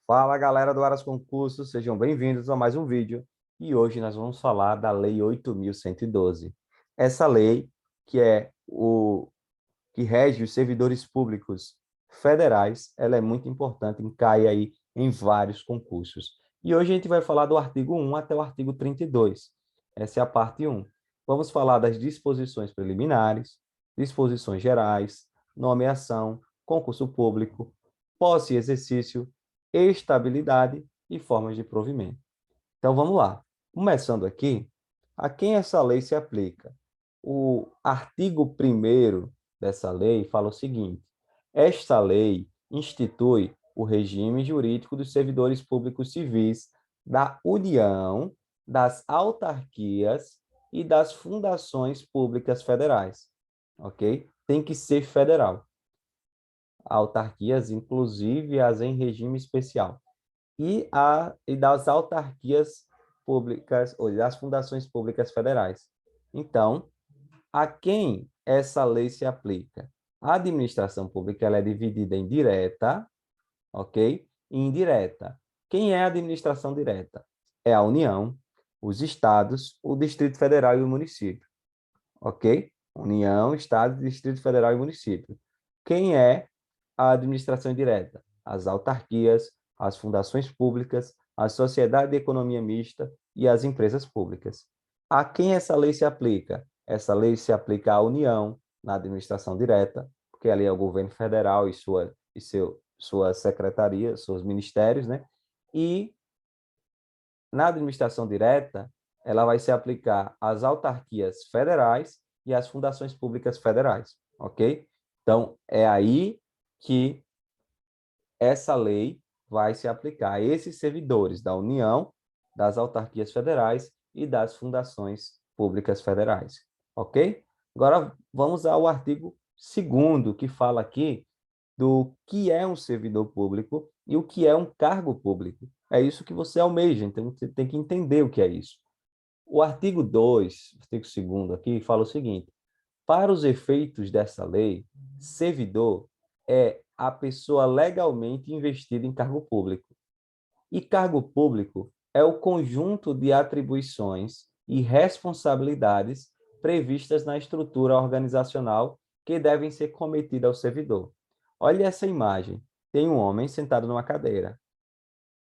Fala galera do Aras Concursos, sejam bem-vindos a mais um vídeo e hoje nós vamos falar da Lei 8.112. Essa lei que é o que rege os servidores públicos federais, ela é muito importante e cai aí em vários concursos. E hoje a gente vai falar do artigo 1 até o artigo 32. Essa é a parte 1. Vamos falar das disposições preliminares, disposições gerais, nomeação, concurso público, posse e exercício, estabilidade e formas de provimento. Então vamos lá. Começando aqui, a quem essa lei se aplica? O artigo 1º dessa lei fala o seguinte: esta lei institui o regime jurídico dos servidores públicos civis da União, das autarquias e das fundações públicas federais. Ok? Tem que ser federal. Autarquias, inclusive as em regime especial. E das autarquias públicas, ou das fundações públicas federais. Então, a quem essa lei se aplica? A administração pública ela é dividida em direta, ok? E indireta. Quem é a administração direta? É a União, os estados, o Distrito Federal e o município, ok? União, Estado, Distrito Federal e município. Quem é a administração indireta? As autarquias, as fundações públicas, a sociedade de economia mista e as empresas públicas. A quem essa lei se aplica? Essa lei se aplica à União, na administração direta, porque ali é o governo federal e sua secretaria, seus ministérios, né? E na administração direta, ela vai se aplicar às autarquias federais e às fundações públicas federais, ok? Então, é aí que essa lei vai se aplicar a esses servidores da União, das autarquias federais e das fundações públicas federais, ok? Agora, vamos ao artigo 2º, que fala aqui do que é um servidor público e o que é um cargo público. É isso que você almeja, então você tem que entender o que é isso. O artigo 2, artigo 2º aqui, fala o seguinte: para os efeitos dessa lei, servidor é a pessoa legalmente investida em cargo público. E cargo público é o conjunto de atribuições e responsabilidades previstas na estrutura organizacional que devem ser cometidas ao servidor. Olha essa imagem. Tem um homem sentado numa cadeira.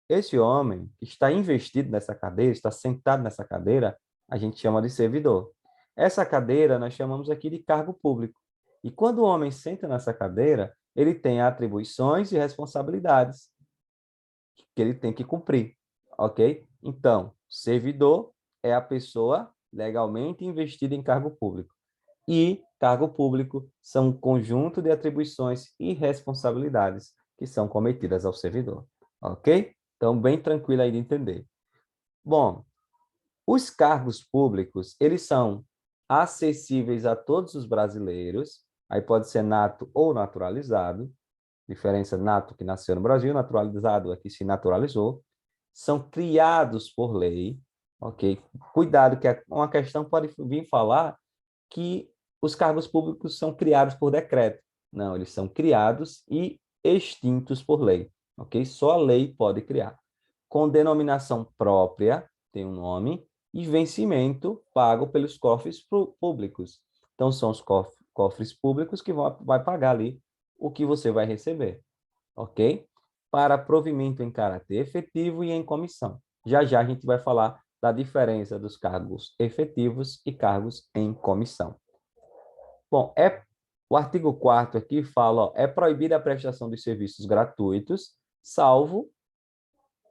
Esse homem está investido nessa cadeira, está sentado nessa cadeira, a gente chama de servidor. Essa cadeira nós chamamos aqui de cargo público. E quando o homem senta nessa cadeira, ele tem atribuições e responsabilidades que ele tem que cumprir, ok? Então, servidor é a pessoa legalmente investida em cargo público. E cargo público são um conjunto de atribuições e responsabilidades que são cometidas ao servidor, ok? Então, bem tranquilo aí de entender. Bom, os cargos públicos, eles são acessíveis a todos os brasileiros, aí pode ser nato ou naturalizado, diferença nato que nasceu no Brasil, naturalizado aqui se naturalizou, são criados por lei, ok? Cuidado que uma questão pode vir falar que os cargos públicos são criados por decreto. Não, eles são criados e extintos por lei, ok? Só a lei pode criar. Com denominação própria, tem um nome, e vencimento pago pelos cofres públicos. Então, são os cofres públicos que vai pagar ali o que você vai receber, ok? Para provimento em caráter efetivo e em comissão. Já já a gente vai falar da diferença dos cargos efetivos e cargos em comissão. Bom, o artigo 4º aqui fala, ó, é proibida a prestação de serviços gratuitos, salvo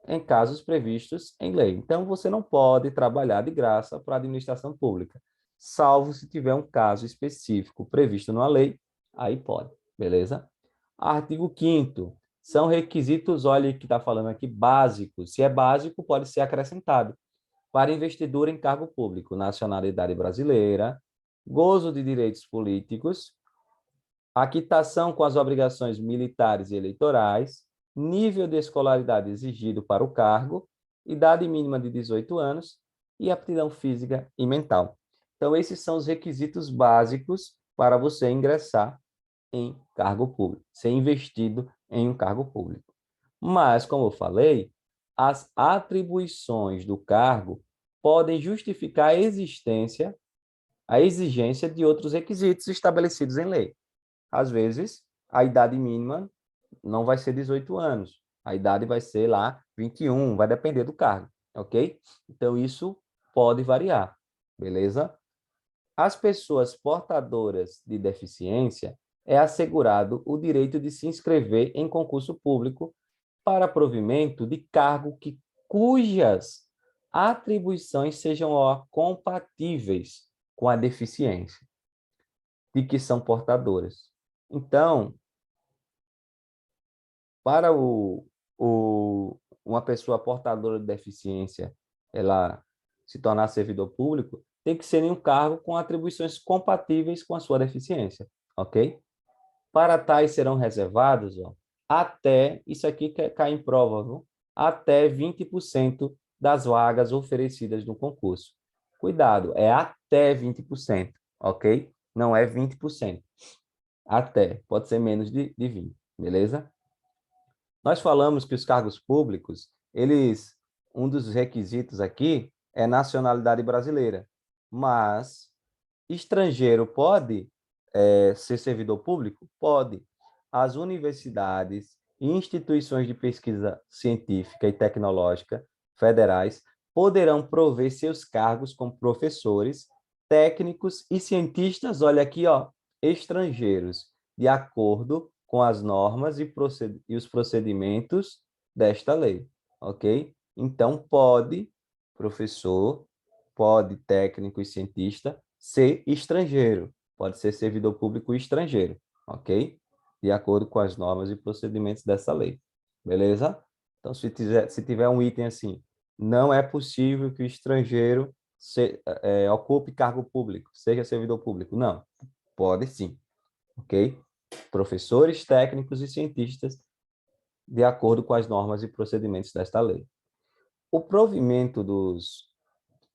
em casos previstos em lei. Então, você não pode trabalhar de graça para a administração pública, salvo se tiver um caso específico previsto numa lei, aí pode, beleza? Artigo 5º, são requisitos, olha que está falando aqui, básicos. Se é básico, pode ser acrescentado. Para investidura em cargo público, nacionalidade brasileira, gozo de direitos políticos, a quitação com as obrigações militares e eleitorais, nível de escolaridade exigido para o cargo, idade mínima de 18 anos e aptidão física e mental. Então, esses são os requisitos básicos para você ingressar em cargo público, ser investido em um cargo público. Mas, como eu falei, as atribuições do cargo podem justificar a exigência de outros requisitos estabelecidos em lei. Às vezes, a idade mínima não vai ser 18 anos. A idade vai ser lá 21, vai depender do cargo, ok? Então, isso pode variar, beleza? Às pessoas portadoras de deficiência é assegurado o direito de se inscrever em concurso público para provimento de cargo cujas atribuições sejam compatíveis com a deficiência de que são portadoras. Então, para uma pessoa portadora de deficiência, ela se tornar servidor público, tem que ser em um cargo com atribuições compatíveis com a sua deficiência, ok? Para tais serão reservados, ó, até, isso aqui cai em prova, viu? Até 20% das vagas oferecidas no concurso. Cuidado, é até 20%, ok? Não é 20%. Até, pode ser menos de 20, beleza? Nós falamos que os cargos públicos, um dos requisitos aqui é nacionalidade brasileira, mas estrangeiro pode ser servidor público? Pode. As universidades e instituições de pesquisa científica e tecnológica federais poderão prover seus cargos como professores, técnicos e cientistas, olha aqui, ó, estrangeiros, de acordo com as normas e os procedimentos desta lei, ok? Então, pode professor, pode técnico e cientista ser estrangeiro, pode ser servidor público estrangeiro, ok? De acordo com as normas e procedimentos dessa lei, beleza? Então, se tiver um item assim, não é possível que o estrangeiro ocupe cargo público, seja servidor público. Não, pode sim, ok? Professores, técnicos e cientistas, de acordo com as normas e procedimentos desta lei. O provimento dos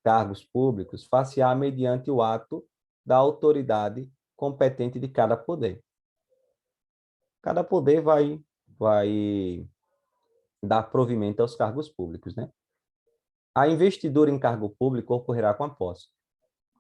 cargos públicos far-se-á mediante o ato da autoridade competente de cada poder. Cada poder vai dar provimento aos cargos públicos, né? A investidura em cargo público ocorrerá com a posse.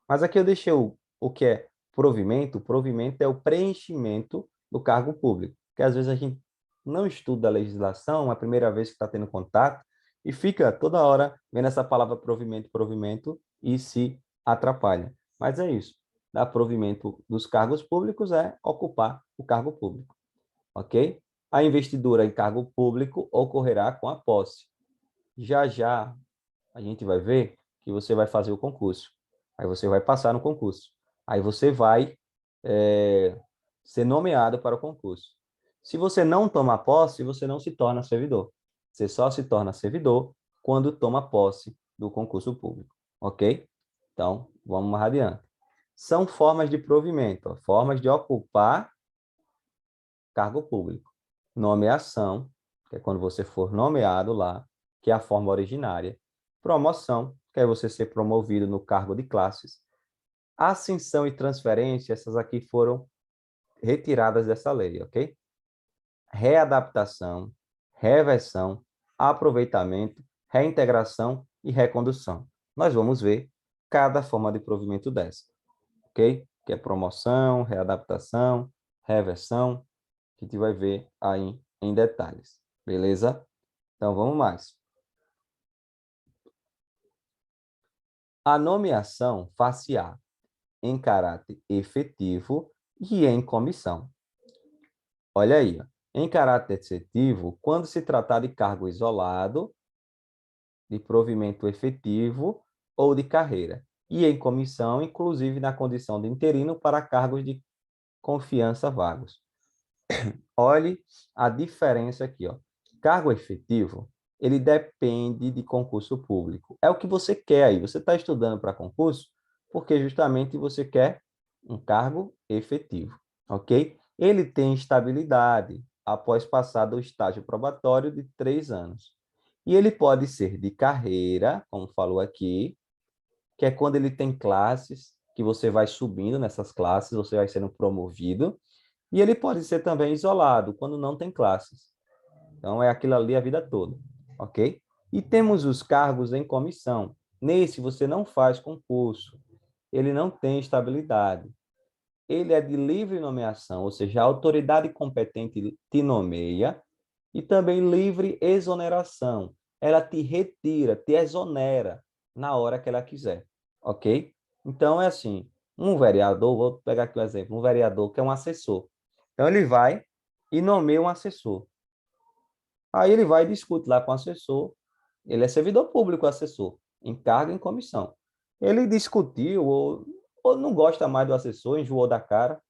Mas aqui eu deixei o que é provimento. O provimento é o preenchimento do cargo público, que às vezes a gente não estuda a legislação, é a primeira vez que está tendo contato, e fica toda hora vendo essa palavra provimento, provimento, e se atrapalha. Mas é isso. Dar provimento dos cargos públicos é ocupar o cargo público, ok? A investidura em cargo público ocorrerá com a posse. Já já a gente vai ver que você vai fazer o concurso. Aí você vai passar no concurso. Aí você vai ser nomeado para o concurso. Se você não tomar posse, você não se torna servidor. Você só se torna servidor quando toma posse do concurso público, ok? Então, vamos mais adiante. São formas de provimento, ó, formas de ocupar cargo público. Nomeação, que é quando você for nomeado lá, que é a forma originária. Promoção, que é você ser promovido no cargo de classes. Ascensão e transferência, essas aqui foram retiradas dessa lei, ok? Readaptação, reversão, aproveitamento, reintegração e recondução. Nós vamos ver cada forma de provimento dessa, ok? Que é promoção, readaptação, reversão, que a gente vai ver aí em detalhes, beleza? Então, vamos mais. A nomeação far-se-á em caráter efetivo e em comissão. Olha aí, ó. Em caráter efetivo, quando se tratar de cargo isolado, de provimento efetivo ou de carreira. E em comissão, inclusive na condição de interino para cargos de confiança vagos. Olhe a diferença aqui, ó. Cargo efetivo, ele depende de concurso público. É o que você quer aí. Você está estudando para concurso porque justamente você quer um cargo efetivo, ok? Ele tem estabilidade após passar do estágio probatório de 3 anos. E ele pode ser de carreira, como falou aqui, que é quando ele tem classes, que você vai subindo nessas classes, você vai sendo promovido, e ele pode ser também isolado, quando não tem classes. Então, é aquilo ali a vida toda, ok? E temos os cargos em comissão. Nesse, você não faz concurso. Ele não tem estabilidade. Ele é de livre nomeação, ou seja, a autoridade competente te nomeia, e também livre exoneração. Ela te retira, te exonera na hora que ela quiser, ok? Então, é assim, um vereador, vou pegar aqui o exemplo, um vereador que é um assessor. Então, ele vai e nomeia um assessor. Aí ele vai e discute lá com o assessor. Ele é servidor público, assessor, em cargo e em comissão. Ele discutiu ou não gosta mais do assessor, enjoou da cara,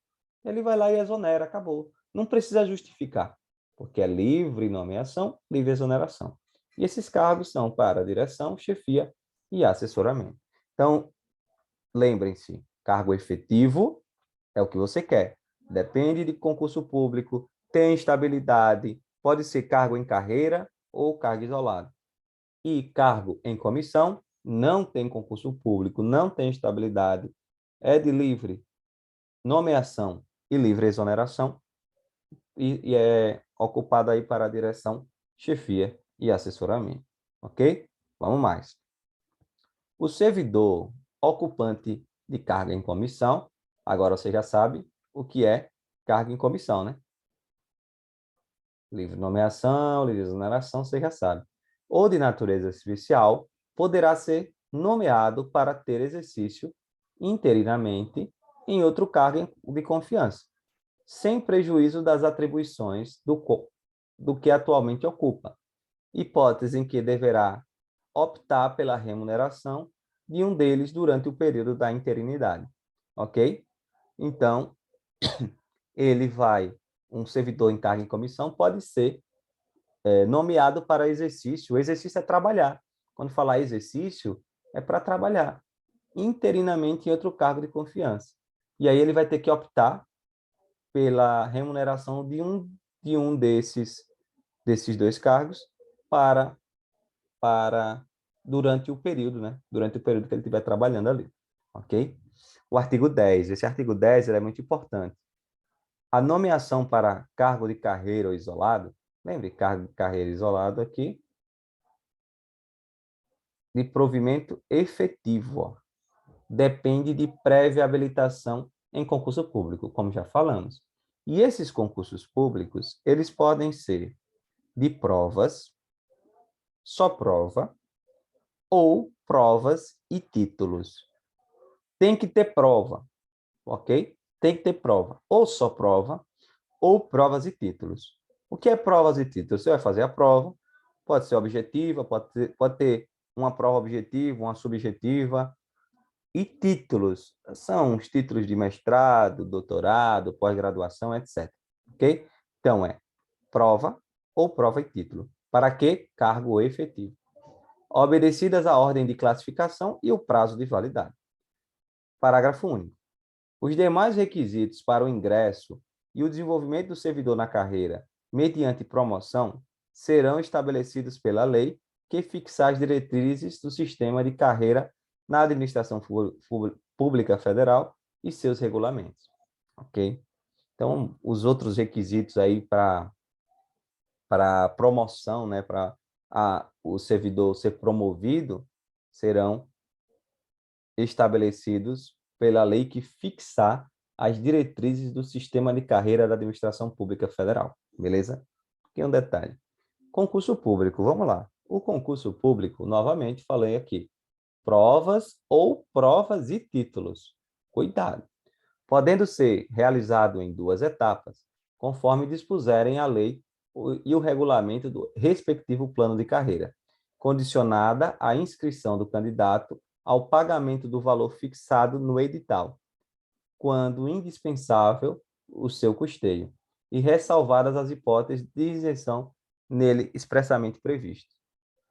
ele vai lá e exonera, acabou. Não precisa justificar, porque é livre nomeação, livre exoneração. E esses cargos são para direção, chefia e assessoramento. Então, lembrem-se, cargo efetivo é o que você quer. Depende de concurso público, tem estabilidade, pode ser cargo em carreira ou cargo isolado. E cargo em comissão não tem concurso público, não tem estabilidade, é de livre nomeação e livre exoneração e é ocupado aí para a direção, chefia e assessoramento, ok? Vamos mais. O servidor ocupante de carga em comissão, agora você já sabe o que é carga em comissão, né? Livre nomeação, livre exoneração, você já sabe. Ou de natureza especial, poderá ser nomeado para ter exercício interinamente em outro cargo de confiança, sem prejuízo das atribuições do que atualmente ocupa, hipótese em que deverá optar pela remuneração de um deles durante o período da interinidade, ok? Então, um servidor em cargo em comissão pode ser nomeado para exercício. O exercício é trabalhar. Quando falar exercício, é para trabalhar interinamente em outro cargo de confiança. E aí ele vai ter que optar pela remuneração de um desses dois cargos para, para durante o período, né? Durante o período que ele estiver trabalhando ali, ok? O artigo 10, esse artigo 10 ele é muito importante. A nomeação para cargo de carreira ou isolado, lembre, cargo de carreira isolado aqui, de provimento efetivo, ó, depende de prévia habilitação em concurso público, como já falamos. E esses concursos públicos, eles podem ser de provas, só prova, ou provas e títulos. Tem que ter prova, ok? Tem que ter prova, ou só prova, ou provas e títulos. O que é provas e títulos? Você vai fazer a prova, pode ser objetiva, pode ter uma prova objetiva, uma subjetiva, e títulos, são os títulos de mestrado, doutorado, pós-graduação, etc. Ok? Então, é prova ou prova e título. Para que? Cargo efetivo. Obedecidas a ordem de classificação e o prazo de validade. Parágrafo único. Os demais requisitos para o ingresso e o desenvolvimento do servidor na carreira, mediante promoção, serão estabelecidos pela lei que fixar as diretrizes do sistema de carreira na administração pública federal e seus regulamentos. Ok? Então, os outros requisitos aí para promoção, né, para o servidor ser promovido, serão estabelecidos pela lei que fixar as diretrizes do sistema de carreira da administração pública federal. Beleza? Aqui um detalhe. Concurso público, vamos lá. O concurso público, novamente falei aqui, provas ou provas e títulos. Cuidado. Podendo ser realizado em duas etapas, conforme dispuserem a lei e o regulamento do respectivo plano de carreira, condicionada à inscrição do candidato ao pagamento do valor fixado no edital, quando indispensável o seu custeio, e ressalvadas as hipóteses de isenção nele expressamente previstas.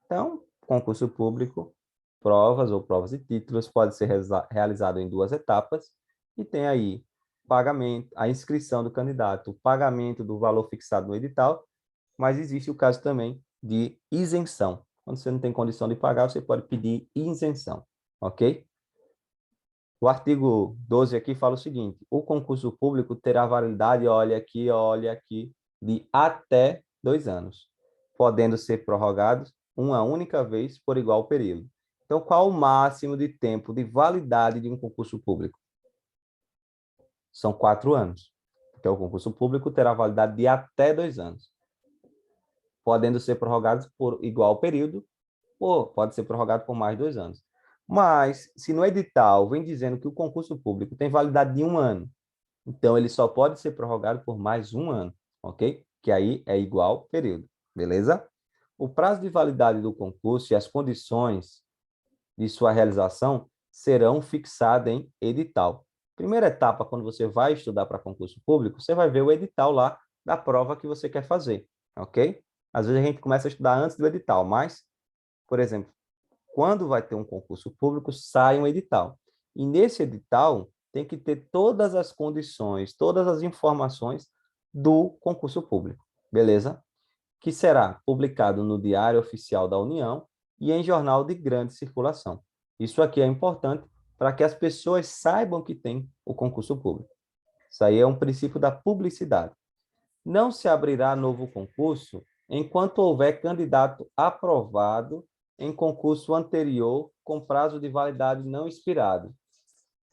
Então, concurso público, provas ou provas e títulos pode ser realizado em duas etapas e tem aí pagamento, a inscrição do candidato, o pagamento do valor fixado no edital, mas existe o caso também de isenção. Quando você não tem condição de pagar, você pode pedir isenção, ok? O artigo 12 aqui fala o seguinte: o concurso público terá validade, olha aqui, de até 2 anos. podendo ser prorrogados uma única vez por igual período. Então, qual o máximo de tempo de validade de um concurso público? São 4 anos. Então, o concurso público terá validade de até 2 anos, podendo ser prorrogados por igual período, ou pode ser prorrogado por mais 2 anos. Mas, se no edital vem dizendo que o concurso público tem validade de 1 ano, então ele só pode ser prorrogado por mais 1 ano, ok? Que aí é igual período, beleza? O prazo de validade do concurso e as condições de sua realização serão fixadas em edital. Primeira etapa, quando você vai estudar para concurso público, você vai ver o edital lá da prova que você quer fazer, ok? Às vezes a gente começa a estudar antes do edital, mas, por exemplo, quando vai ter um concurso público, sai um edital. E nesse edital tem que ter todas as condições, todas as informações do concurso público, beleza? Que será publicado no Diário Oficial da União e em jornal de grande circulação. Isso aqui é importante para que as pessoas saibam que tem o concurso público. Isso aí é um princípio da publicidade. Não se abrirá novo concurso enquanto houver candidato aprovado em concurso anterior com prazo de validade não expirado.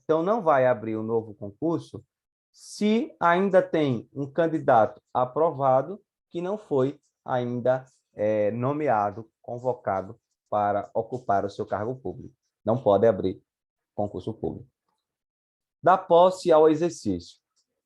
Então, não vai abrir um novo concurso se ainda tem um candidato aprovado que não foi ainda nomeado, convocado para ocupar o seu cargo público. Não pode abrir concurso público. Da posse ao exercício.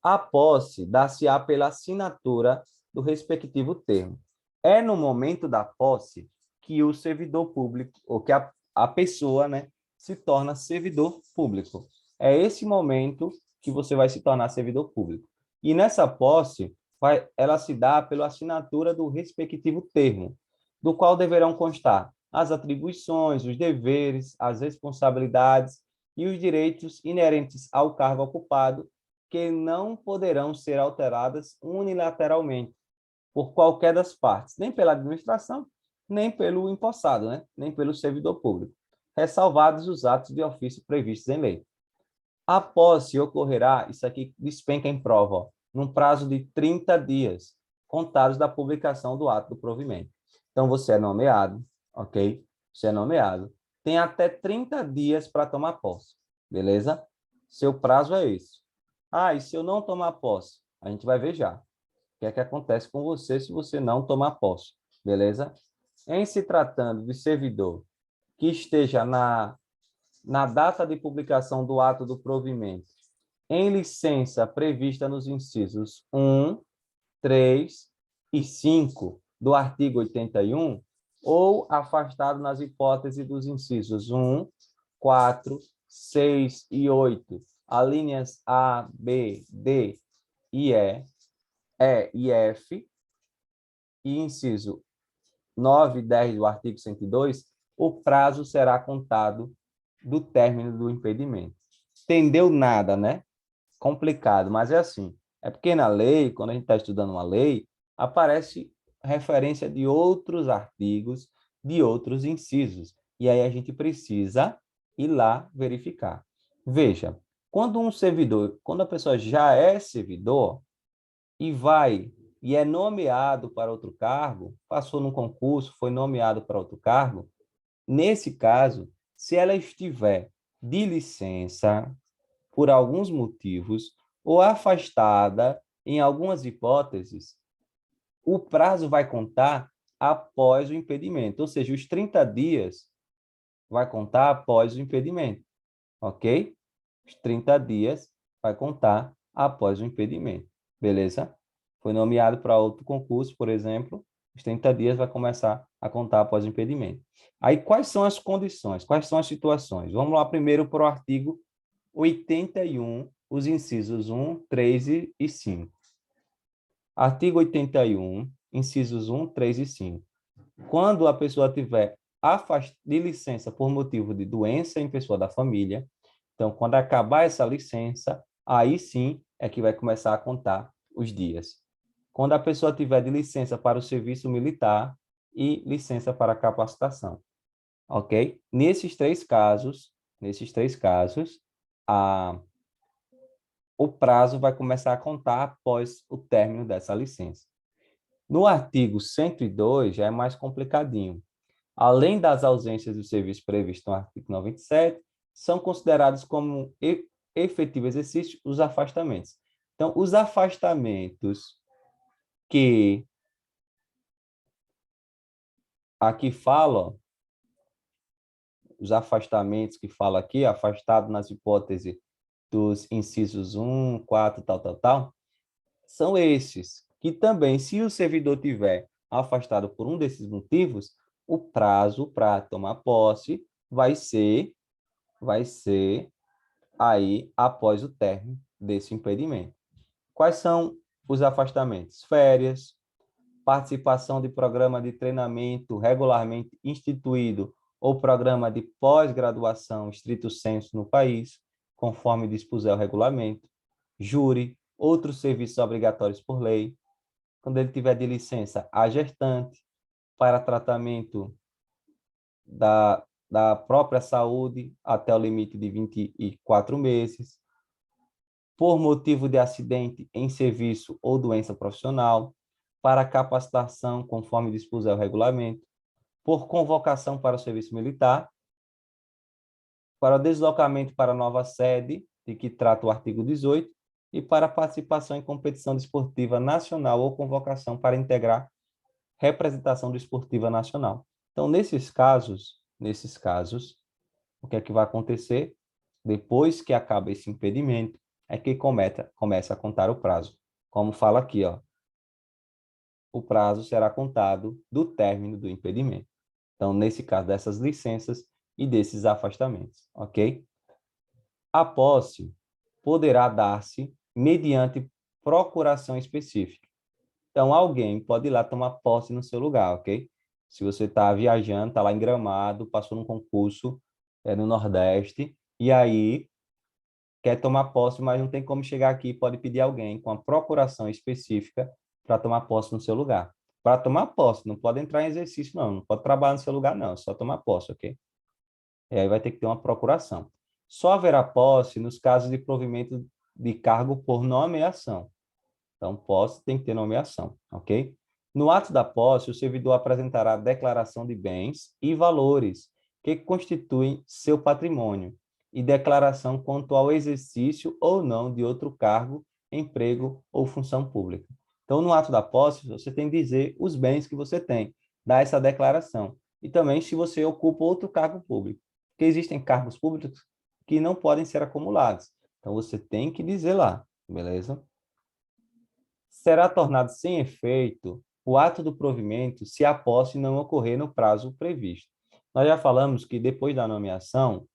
A posse dá-se-á pela assinatura do respectivo termo. É no momento da posse que o servidor público, ou que a pessoa, né, se torna servidor público. É esse momento que você vai se tornar servidor público. E nessa posse, ela se dá pela assinatura do respectivo termo, do qual deverão constar as atribuições, os deveres, as responsabilidades e os direitos inerentes ao cargo ocupado, que não poderão ser alteradas unilateralmente por qualquer das partes, nem pela administração, nem pelo empossado, né? Nem pelo servidor público, ressalvados os atos de ofício previstos em lei. A posse ocorrerá, isso aqui despenca em prova, ó, num prazo de 30 dias, contados da publicação do ato do provimento. Então, você é nomeado, ok? Você é nomeado. Tem até 30 dias para tomar posse, beleza? Seu prazo é esse. Ah, e se eu não tomar posse? A gente vai ver já. O que é que acontece com você se você não tomar posse, beleza? Em se tratando de servidor que esteja na data de publicação do ato do provimento, em licença prevista nos incisos 1, 3 e 5 do artigo 81, ou afastado nas hipóteses dos incisos 1, 4, 6 e 8, alíneas A, B, D e E e F, e inciso 9 e 10 do artigo 102, o prazo será contado do término do impedimento. Entendeu nada, né? Complicado, mas é assim. É porque na lei, quando a gente está estudando uma lei, aparece referência de outros artigos, de outros incisos. E aí a gente precisa ir lá verificar. Veja, quando a pessoa já é servidor e vai e é nomeado para outro cargo, passou num concurso, foi nomeado para outro cargo, nesse caso, se ela estiver de licença por alguns motivos ou afastada em algumas hipóteses, o prazo vai contar após o impedimento, ou seja, os 30 dias vai contar após o impedimento, ok? Os 30 dias vai contar após o impedimento, beleza? Foi nomeado para outro concurso, por exemplo, os 30 dias vai começar a contar após o impedimento. Aí, quais são as condições? Quais são as situações? Vamos lá primeiro para o artigo 81, os incisos 1, 3 e 5. Artigo 81, incisos 1, 3 e 5. Quando a pessoa tiver de licença por motivo de doença em pessoa da família, então, quando acabar essa licença, aí sim é que vai começar a contar os dias. Quando a pessoa tiver de licença para o serviço militar e licença para capacitação, ok? Nesses três casos, a o prazo vai começar a contar após o término dessa licença. No artigo 102, já é mais complicadinho. Além das ausências do serviço previsto no artigo 97, são considerados como efetivo exercício os afastamentos. Então, os afastamentos que aqui falam, os afastamentos que fala aqui, afastado nas hipóteses dos incisos 1, 4, tal, são esses, que também, se o servidor tiver afastado por um desses motivos, o prazo para tomar posse vai ser aí após o término desse impedimento. Quais são os afastamentos? Férias, participação de programa de treinamento regularmente instituído ou programa de pós-graduação estrito sensu no país, conforme dispuser o regulamento, júri, outros serviços obrigatórios por lei, quando ele tiver de licença a gestante, para tratamento da própria saúde até o limite de 24 meses, por motivo de acidente em serviço ou doença profissional, para capacitação, conforme dispuser o regulamento, por convocação para o serviço militar, para deslocamento para nova sede, de que trata o artigo 18, e para participação em competição desportiva nacional ou convocação para integrar representação desportiva nacional. Então, nesses casos, o que é que vai acontecer? Depois que acaba esse impedimento, é que começa a contar o prazo. Como fala aqui, ó, o prazo será contado do término do impedimento. Então, nesse caso dessas licenças e desses afastamentos, ok? A posse poderá dar-se mediante procuração específica. Então, alguém pode ir lá tomar posse no seu lugar, ok? Se você está viajando, está lá em Gramado, passou num concurso no Nordeste, e aí quer tomar posse, mas não tem como chegar aqui, pode pedir alguém com a procuração específica para tomar posse no seu lugar. Para tomar posse, não pode entrar em exercício, não pode trabalhar no seu lugar, não, é só tomar posse, ok? E aí vai ter que ter uma procuração. Só haverá posse nos casos de provimento de cargo por nomeação. Então, posse tem que ter nomeação, ok? No ato da posse, o servidor apresentará declaração de bens e valores que constituem seu patrimônio e declaração quanto ao exercício ou não de outro cargo, emprego ou função pública. Então, no ato da posse, você tem que dizer os bens que você tem, dar essa declaração. E também se você ocupa outro cargo público, porque existem cargos públicos que não podem ser acumulados. Então, você tem que dizer lá, beleza? Será tornado sem efeito o ato do provimento se a posse não ocorrer no prazo previsto. Nós já falamos que depois da nomeação,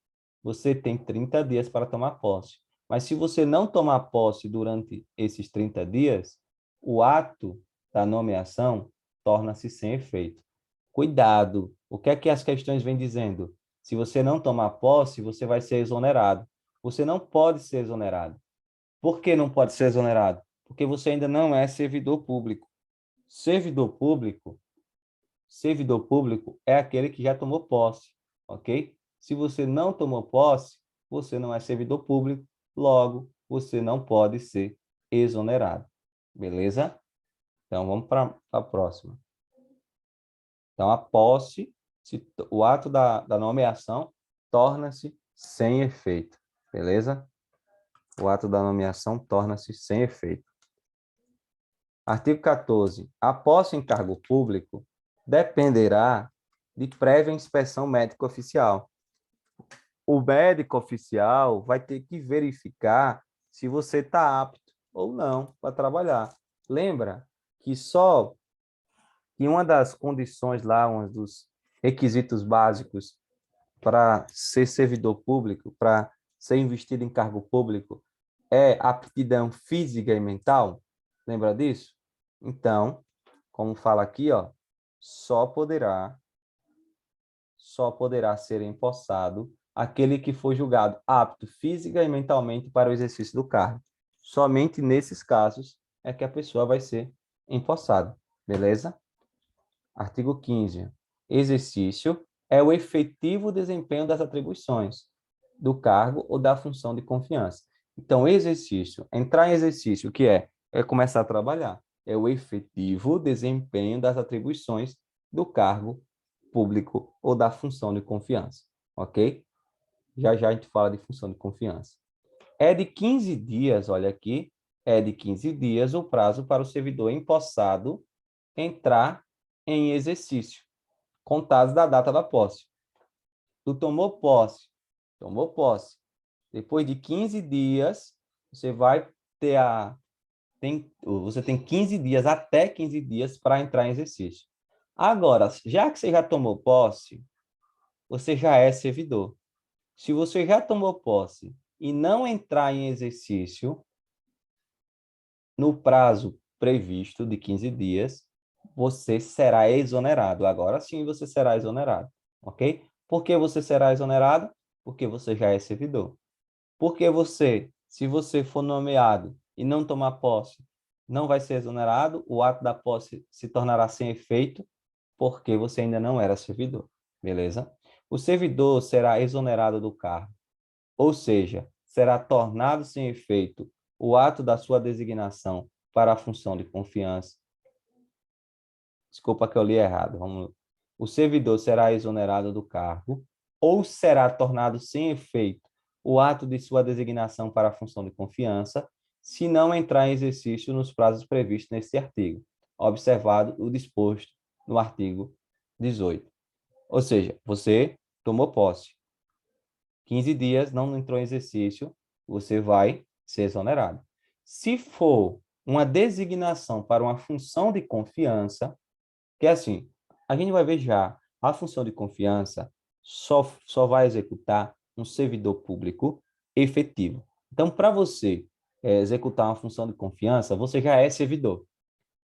você tem 30 dias para tomar posse. Mas se você não tomar posse durante esses 30 dias, o ato da nomeação torna-se sem efeito. Cuidado! O que é que as questões vêm dizendo? Se você não tomar posse, você vai ser exonerado. Você não pode ser exonerado. Por que não pode ser exonerado? Porque você ainda não é servidor público. Servidor público, servidor público é aquele que já tomou posse, ok? Se você não tomou posse, você não é servidor público, logo, você não pode ser exonerado. Beleza? Então, vamos para a próxima. Então, a posse, o ato da nomeação, torna-se sem efeito. Beleza? O ato da nomeação torna-se sem efeito. Artigo 14. A posse em cargo público dependerá de prévia inspeção médica oficial. O médico oficial vai ter que verificar se você está apto ou não para trabalhar. Lembra que uma das condições lá, um dos requisitos básicos para ser servidor público, para ser investido em cargo público, é aptidão física e mental? Lembra disso? Então, como fala aqui, ó, só poderá ser empossado aquele que for julgado apto física e mentalmente para o exercício do cargo. Somente nesses casos é que a pessoa vai ser empossada, beleza? Artigo 15. Exercício é o efetivo desempenho das atribuições do cargo ou da função de confiança. Então, exercício, entrar em exercício, o que é? É começar a trabalhar. é o efetivo desempenho das atribuições do cargo público ou da função de confiança, ok? Já já a gente fala de função de confiança. É de 15 dias, olha aqui, é de 15 dias o prazo para o servidor empossado entrar em exercício, contados da data da posse. Tu tomou posse, tomou posse. Depois de 15 dias, você vai ter você tem 15 dias, até 15 dias para entrar em exercício. Agora, já que você já tomou posse, você já é servidor. Se você já tomou posse e não entrar em exercício no prazo previsto de 15 dias, você será exonerado. Agora sim você será exonerado, ok? Por que você será exonerado? Porque você já é servidor. Porque você, se você for nomeado e não tomar posse, não vai ser exonerado, o ato da posse se tornará sem efeito, porque você ainda não era servidor, beleza? O servidor será exonerado do cargo, ou seja, será tornado sem efeito o ato da sua designação para a função de confiança. Desculpa que eu li errado. Vamos. O servidor será exonerado do cargo ou será tornado sem efeito o ato de sua designação para a função de confiança, se não entrar em exercício nos prazos previstos neste artigo, observado o disposto no artigo 18. Ou seja, você tomou posse. 15 dias, não entrou em exercício, você vai ser exonerado. Se for uma designação para uma função de confiança, que é assim, a gente vai ver já, a função de confiança só vai executar um servidor público efetivo. Então, para você executar uma função de confiança, você já é servidor.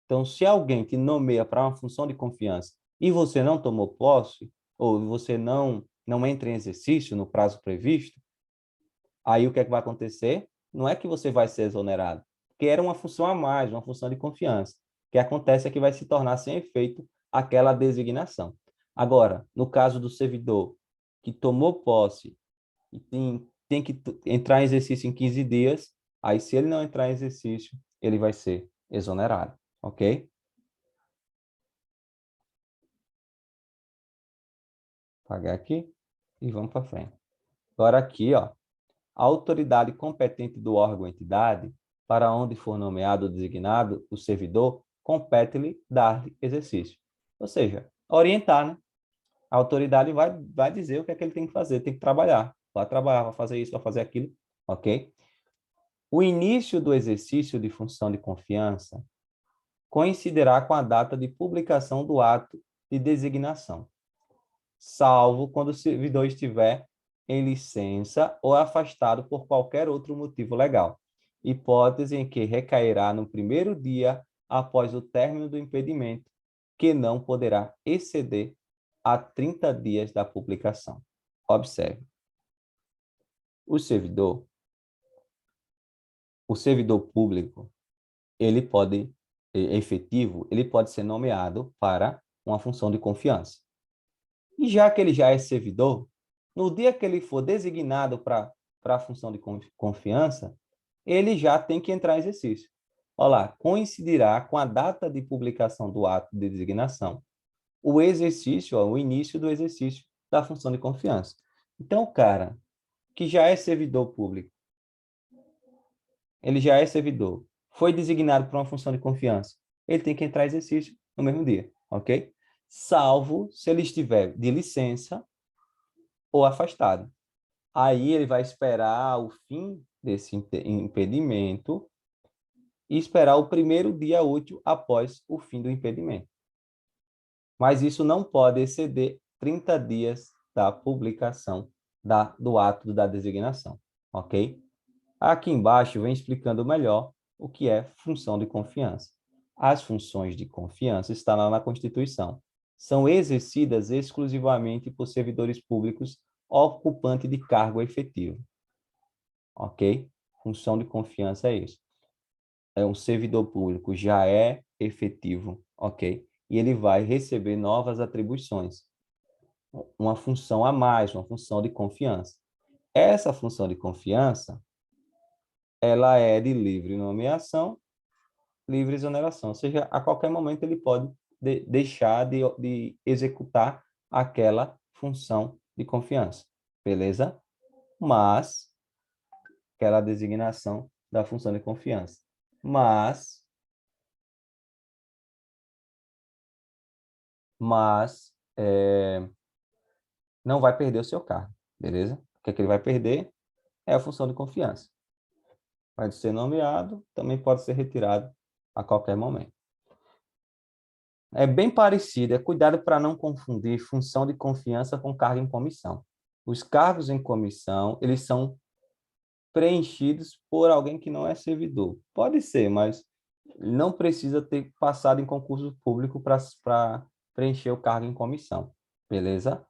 Então, se alguém te nomeia para uma função de confiança e você não tomou posse, ou você não entra em exercício no prazo previsto, aí o que é que vai acontecer? Não é que você vai ser exonerado, porque era uma função a mais, uma função de confiança. O que acontece é que vai se tornar sem efeito aquela designação. Agora, no caso do servidor que tomou posse e tem que entrar em exercício em 15 dias, aí se ele não entrar em exercício, ele vai ser exonerado, ok? Vou apagar aqui e vamos para frente. Agora aqui, ó, a autoridade competente do órgão ou entidade, para onde for nomeado ou designado o servidor, compete-lhe dar exercício. Ou seja, orientar, né? A autoridade vai dizer o que é que ele tem que fazer, tem que trabalhar. Vai trabalhar, vai fazer isso, vai fazer aquilo, ok? O início do exercício de função de confiança coincidirá com a data de publicação do ato de designação, salvo quando o servidor estiver em licença ou afastado por qualquer outro motivo legal, hipótese em que recairá no primeiro dia após o término do impedimento, que não poderá exceder a 30 dias da publicação. Observe. O servidor, o servidor público, ele pode, efetivo, ele pode ser nomeado para uma função de confiança. E já que ele já é servidor, no dia que ele for designado para a função de confiança, ele já tem que entrar em exercício. Olha lá, coincidirá com a data de publicação do ato de designação, o exercício, ó, o início do exercício da função de confiança. Então, o cara que já é servidor público, ele já é servidor, foi designado para uma função de confiança, ele tem que entrar em exercício no mesmo dia, ok? Salvo se ele estiver de licença ou afastado. Aí ele vai esperar o fim desse impedimento e esperar o primeiro dia útil após o fim do impedimento. Mas isso não pode exceder 30 dias da publicação do ato da designação, ok? Aqui embaixo vem explicando melhor o que é função de confiança. As funções de confiança estão lá na Constituição. São exercidas exclusivamente por servidores públicos ocupante de cargo efetivo. Ok? Função de confiança é isso. É um servidor público, já é efetivo, ok? E ele vai receber novas atribuições. Uma função a mais, uma função de confiança. Essa função de confiança, ela é de livre nomeação livre exoneração, ou seja, a qualquer momento ele pode deixar de executar aquela função de confiança, beleza? Mas, aquela designação da função de confiança. Mas não vai perder o seu cargo, beleza? O que é que ele vai perder? É a função de confiança. Pode ser nomeado, também pode ser retirado a qualquer momento. É bem parecido, é cuidado para não confundir função de confiança com cargo em comissão. Os cargos em comissão, eles são preenchidos por alguém que não é servidor. Pode ser, mas não precisa ter passado em concurso público para preencher o cargo em comissão, beleza?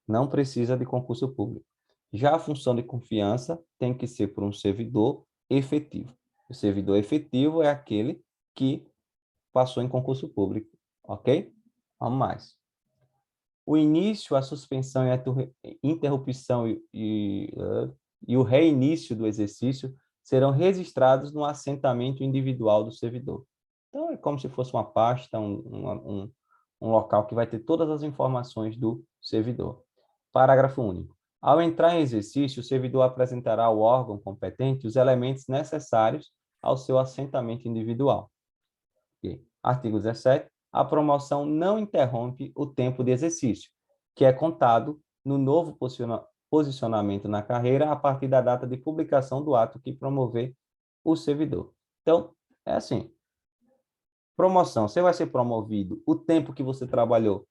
Não precisa de concurso público. Já a função de confiança tem que ser por um servidor efetivo. O servidor efetivo é aquele que passou em concurso público, ok? Vamos mais. O início, a suspensão e a interrupção e o reinício do exercício serão registrados no assentamento individual do servidor. Então, é como se fosse uma pasta, um local que vai ter todas as informações do servidor. Parágrafo único. Ao entrar em exercício, o servidor apresentará ao órgão competente os elementos necessários ao seu assentamento individual. Okay. Artigo 17. A promoção não interrompe o tempo de exercício, que é contado no novo posicionamento na carreira a partir da data de publicação do ato que promover o servidor. Então, é assim, promoção, você vai ser promovido, o tempo que você trabalhou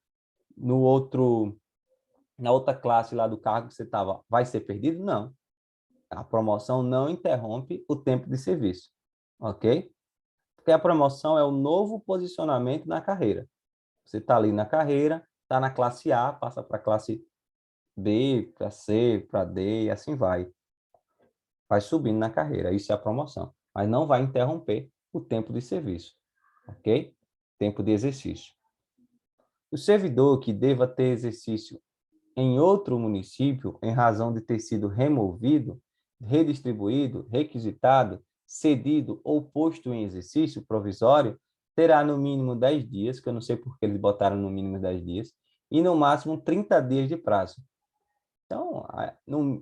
na outra classe lá do cargo que você estava, vai ser perdido? Não. A promoção não interrompe o tempo de serviço, ok? Porque a promoção é o novo posicionamento na carreira. Você está ali na carreira, está na classe A, passa para a classe B, para C, para D, e assim vai. Vai subindo na carreira, isso é a promoção. Mas não vai interromper o tempo de serviço, ok? Tempo de exercício. O servidor que deva ter exercício em outro município, em razão de ter sido removido, redistribuído, requisitado, cedido ou posto em exercício provisório, terá no mínimo 10 dias, que eu não sei por que eles botaram no mínimo 10 dias, e no máximo 30 dias de prazo. Então,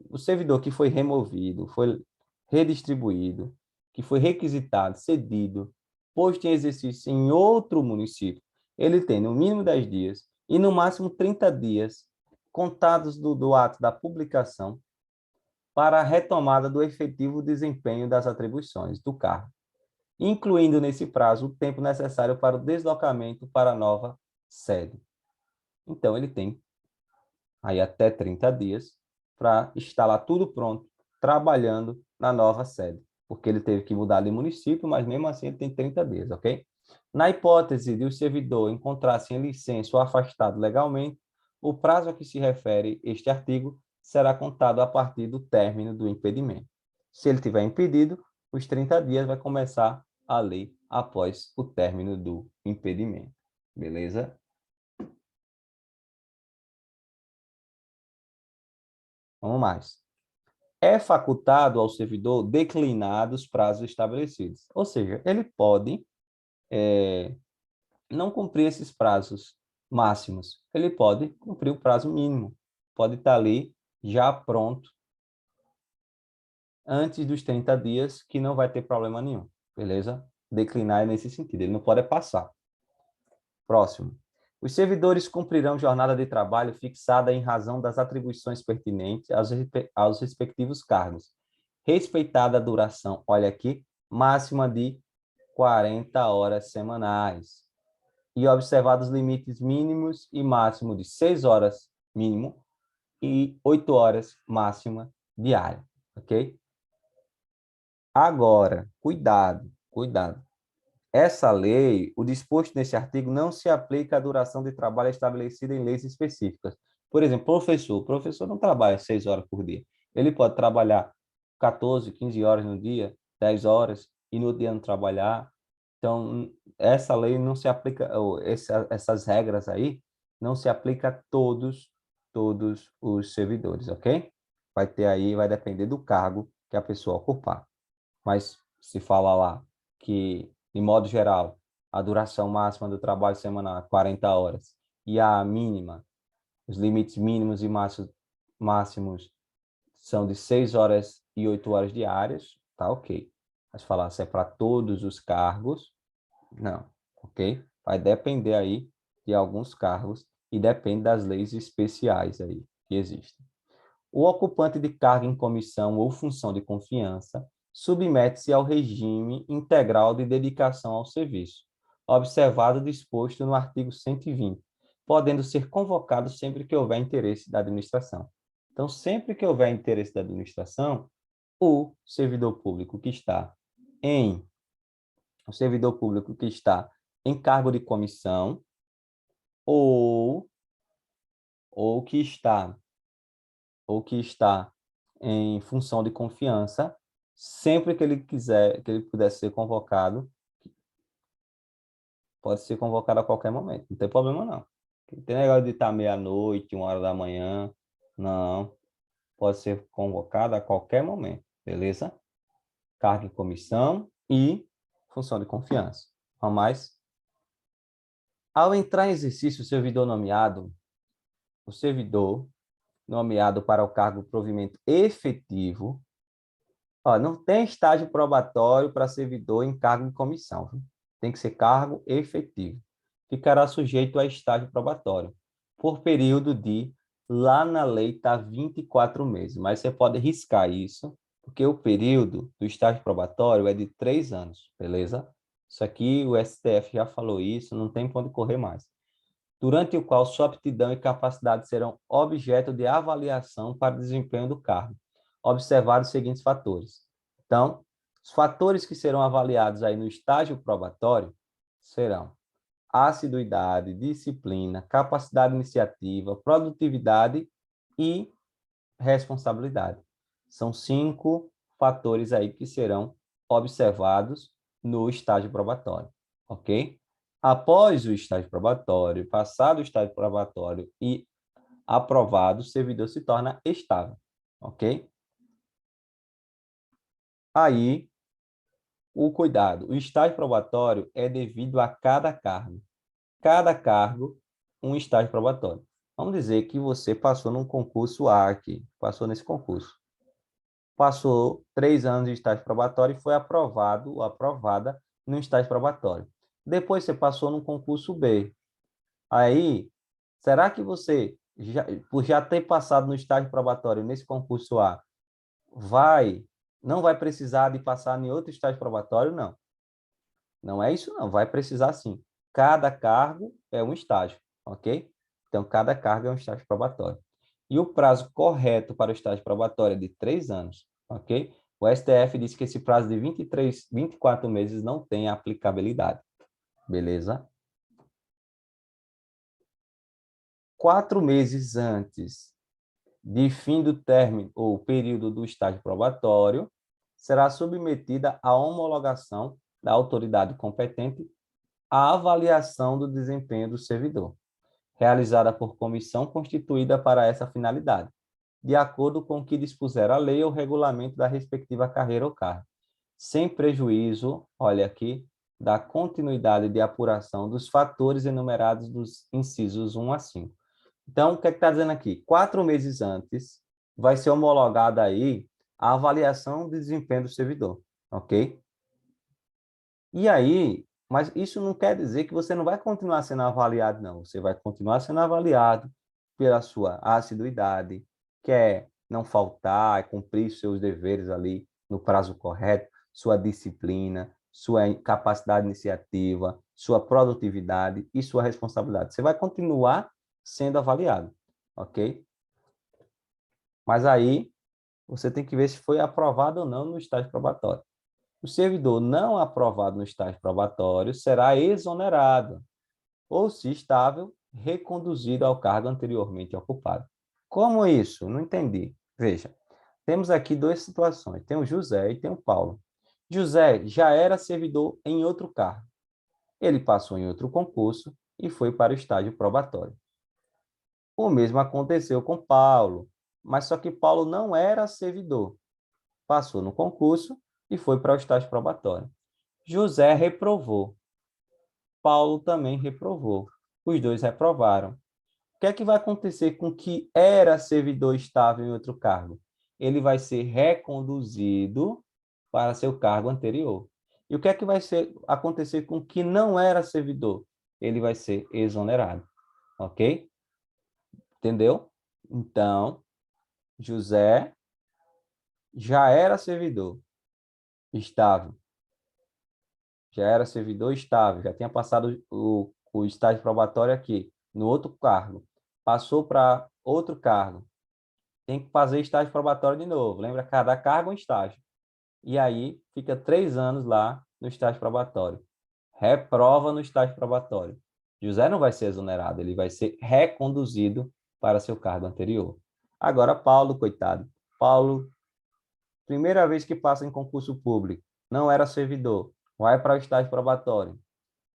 o servidor que foi removido, foi redistribuído, que foi requisitado, cedido, posto em exercício em outro município, ele tem no mínimo 10 dias e no máximo 30 dias contados do ato da publicação para a retomada do efetivo desempenho das atribuições do cargo, incluindo nesse prazo o tempo necessário para o deslocamento para a nova sede. Então, ele tem aí até 30 dias para estar lá tudo pronto, trabalhando na nova sede, porque ele teve que mudar de município, mas mesmo assim ele tem 30 dias, ok? Na hipótese de o servidor encontrar-se em licença ou afastado legalmente, o prazo a que se refere este artigo será contado a partir do término do impedimento. Se ele tiver impedido, os 30 dias vai começar a lei após o término do impedimento. Beleza? Vamos mais. É facultado ao servidor declinar dos prazos estabelecidos. Ou seja, ele pode não cumprir esses prazos máximos. Ele pode cumprir o prazo mínimo. Pode estar ali já pronto antes dos 30 dias, que não vai ter problema nenhum. Beleza? Declinar é nesse sentido. Ele não pode passar. Próximo. Os servidores cumprirão jornada de trabalho fixada em razão das atribuições pertinentes aos respectivos cargos, respeitada a duração, olha aqui, máxima de 40 horas semanais, e observados limites mínimos e máximo de 6 horas mínimo e 8 horas máxima diária, ok? Agora, cuidado. Essa lei, o disposto nesse artigo não se aplica à duração de trabalho estabelecida em leis específicas. Por exemplo, o professor não trabalha 6 horas por dia. Ele pode trabalhar 14, 15 horas no dia, 10 horas, e no dia não trabalhar. Então, essa lei não se aplica, ou essas regras aí, não se aplica a todos os servidores, ok? Vai ter aí, vai depender do cargo que a pessoa ocupar. Mas se fala lá que de modo geral, a duração máxima do trabalho semanal, 40 horas, e a mínima, os limites mínimos e máximos são de 6 horas e 8 horas diárias, tá ok. Mas falar se é para todos os cargos, não, ok? Vai depender aí de alguns cargos e depende das leis especiais aí que existem. O ocupante de cargo em comissão ou função de confiança submete-se ao regime integral de dedicação ao serviço, observado o disposto no artigo 120, podendo ser convocado sempre que houver interesse da administração. Então, sempre que houver interesse da administração, o servidor público que está em o servidor público que está em cargo de comissão ou ou que está ou que está em função de confiança, sempre que ele quiser, que ele puder ser convocado, pode ser convocado a qualquer momento, não tem problema não. Não tem negócio de estar meia-noite, 1 hora da manhã, não. Pode ser convocado a qualquer momento, beleza? Cargo em comissão e função de confiança. Vamos mais? Ao entrar em exercício o servidor nomeado para o cargo de provimento efetivo, ó, não tem estágio probatório para servidor em cargo de comissão, viu? Tem que ser cargo efetivo. Ficará sujeito a estágio probatório, por período de, lá na lei está 24 meses, mas você pode riscar isso, porque o período do estágio probatório é de 3 anos, beleza? Isso aqui, o STF já falou isso, não tem para onde correr mais. Durante o qual sua aptidão e capacidade serão objeto de avaliação para o desempenho do cargo, observados os seguintes fatores. Então, os fatores que serão avaliados aí no estágio probatório serão assiduidade, disciplina, capacidade iniciativa, produtividade e responsabilidade. São 5 fatores aí que serão observados no estágio probatório, ok? Após o estágio probatório, passado o estágio probatório e aprovado, o servidor se torna estável, ok? Aí, o cuidado. O estágio probatório é devido a cada cargo. Cada cargo, um estágio probatório. Vamos dizer que você passou num concurso A aqui, passou nesse concurso. Passou 3 anos de estágio probatório e foi aprovado ou aprovada no estágio probatório. Depois você passou num concurso B. Aí, será que você, por já ter passado no estágio probatório nesse concurso A, não vai precisar de passar em outro estágio probatório? Não. Não é isso, não. Vai precisar sim. Cada cargo é um estágio, ok? Então, cada cargo é um estágio probatório. E o prazo correto para o estágio probatório é de 3 anos, ok? O STF disse que esse prazo de 24 meses não tem aplicabilidade. Beleza? 4 meses antes de fim do término ou período do estágio probatório, será submetida à homologação da autoridade competente a avaliação do desempenho do servidor, realizada por comissão constituída para essa finalidade, de acordo com o que dispuser a lei ou regulamento da respectiva carreira ou cargo, sem prejuízo, olha aqui, da continuidade de apuração dos fatores enumerados dos incisos 1 a 5. Então, o que está dizendo aqui? 4 meses antes vai ser homologada aí a avaliação de desempenho do servidor, ok? E aí, mas isso não quer dizer que você não vai continuar sendo avaliado, não. Você vai continuar sendo avaliado pela sua assiduidade, que é não faltar, é cumprir seus deveres ali no prazo correto, sua disciplina, sua capacidade iniciativa, sua produtividade e sua responsabilidade. Você vai continuar sendo avaliado, ok? Mas aí você tem que ver se foi aprovado ou não no estágio probatório. O servidor não aprovado no estágio probatório será exonerado ou, se estável, reconduzido ao cargo anteriormente ocupado. Como isso? Não entendi. Veja, temos aqui 2 situações. Tem o José e tem o Paulo. José já era servidor em outro cargo. Ele passou em outro concurso e foi para o estágio probatório. O mesmo aconteceu com Paulo, mas só que Paulo não era servidor. Passou no concurso e foi para o estágio probatório. José reprovou. Paulo também reprovou. Os dois reprovaram. O que é que vai acontecer com o que era servidor estável em outro cargo? Ele vai ser reconduzido para seu cargo anterior. E o que é que acontecer com o que não era servidor? Ele vai ser exonerado. Ok? Entendeu? Então, José já era servidor estável. Já era servidor estável, já tinha passado o estágio probatório aqui, no outro cargo. Passou para outro cargo. Tem que fazer estágio probatório de novo. Lembra? Cada cargo é um estágio. E aí, fica 3 anos lá no estágio probatório. Reprova no estágio probatório. José não vai ser exonerado, ele vai ser reconduzido para seu cargo anterior. Agora, Paulo, coitado. Paulo, primeira vez que passa em concurso público, não era servidor, vai para o estágio probatório.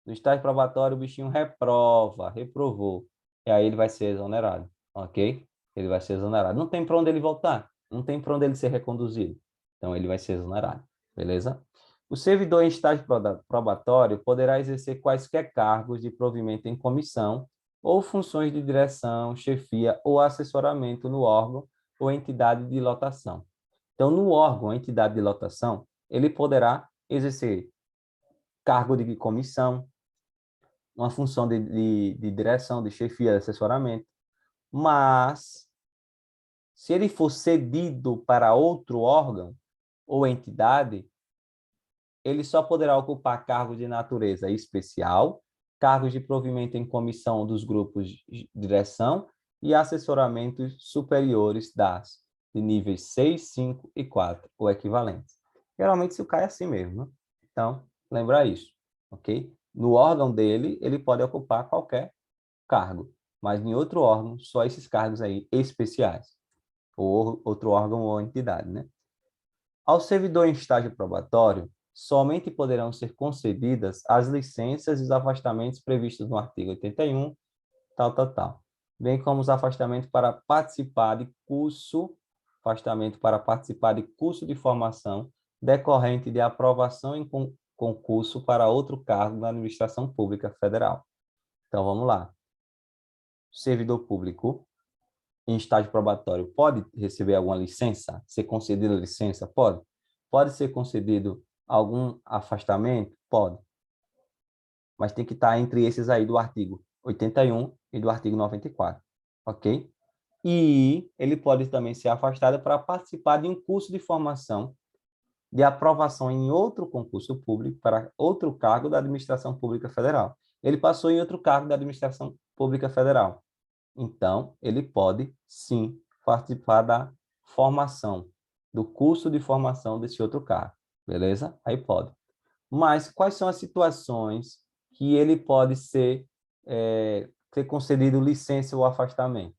No estágio probatório, o bichinho reprovou. E aí ele vai ser exonerado, ok? Ele vai ser exonerado. Não tem para onde ele voltar, não tem para onde ele ser reconduzido. Então, ele vai ser exonerado, beleza? O servidor em estágio probatório poderá exercer quaisquer cargos de provimento em comissão ou funções de direção, chefia ou assessoramento no órgão ou entidade de lotação. Então, no órgão ou entidade de lotação, ele poderá exercer cargo de comissão, uma função de direção, de chefia, de assessoramento, mas se ele for cedido para outro órgão ou entidade, ele só poderá ocupar cargos de natureza especial, cargos de provimento em comissão dos grupos de direção e assessoramentos superiores de níveis 6, 5 e 4, ou equivalentes. Geralmente isso cai assim mesmo, né? Então, lembra isso, ok? No órgão dele, ele pode ocupar qualquer cargo, mas em outro órgão, só esses cargos aí especiais, ou outro órgão ou entidade, né? Ao servidor em estágio probatório, somente poderão ser concedidas as licenças e os afastamentos previstos no artigo 81, tal, bem como os afastamentos para participar de curso, afastamento para participar de curso de formação decorrente de aprovação em concurso para outro cargo na administração pública federal. Então, vamos lá. Servidor público em estágio probatório pode receber alguma licença? Ser concedida licença? Pode. Pode ser concedido algum afastamento? Pode. Mas tem que estar entre esses aí do artigo 81 e do artigo 94. Ok? E ele pode também ser afastado para participar de um curso de formação de aprovação em outro concurso público para outro cargo da administração pública federal. Ele passou em outro cargo da administração pública federal. Então, ele pode, sim, participar da formação, do curso de formação desse outro cargo, beleza? Aí pode. Mas quais são as situações que ele pode ser concedido licença ou afastamento?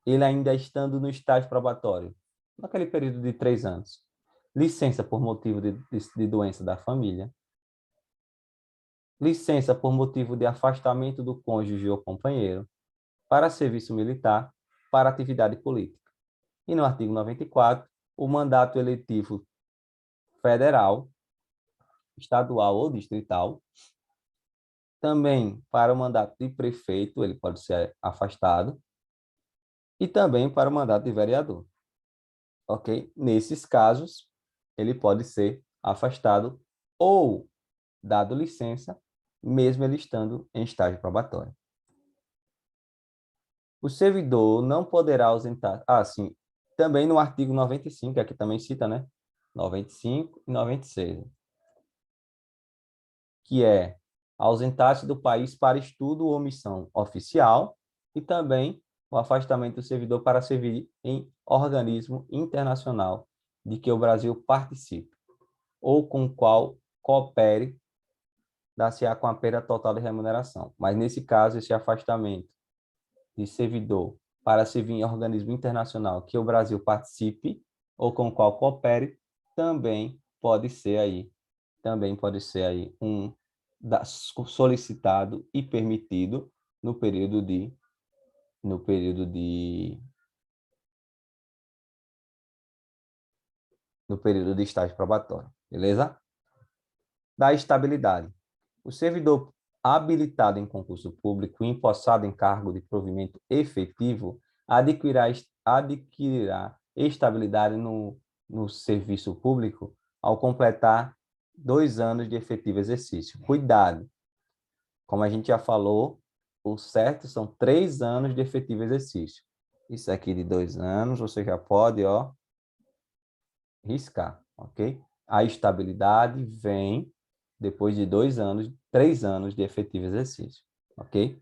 Ele ainda estando no estágio probatório, naquele período de 3 anos. Licença por motivo de doença da família. Licença por motivo de afastamento do cônjuge ou companheiro para serviço militar, para atividade política. E no artigo 94, o mandato eletivo federal, estadual ou distrital, também para o mandato de prefeito, ele pode ser afastado, e também para o mandato de vereador. Ok? Nesses casos, ele pode ser afastado ou dado licença, mesmo ele estando em estágio probatório. O servidor não poderá ausentar. Ah, sim. Também no artigo 95, aqui também cita, né? 95 e 96, que é ausentar-se do país para estudo ou missão oficial e também o afastamento do servidor para servir em organismo internacional de que o Brasil participe ou com o qual coopere, dar-se-á com a perda total de remuneração. Mas, nesse caso, esse afastamento de servidor para servir em organismo internacional que o Brasil participe ou com o qual coopere, também pode ser aí solicitado e permitido no período de no período de no período de estágio probatório, beleza? da estabilidade. O servidor habilitado em concurso público e empossado em cargo de provimento efetivo adquirirá estabilidade no serviço público ao completar 2 anos de efetivo exercício. Cuidado! Como a gente já falou, o certo são 3 anos de efetivo exercício. Isso aqui de 2 anos, você já pode, ó, riscar, ok? A estabilidade vem depois de 2 anos, 3 anos de efetivo exercício, ok?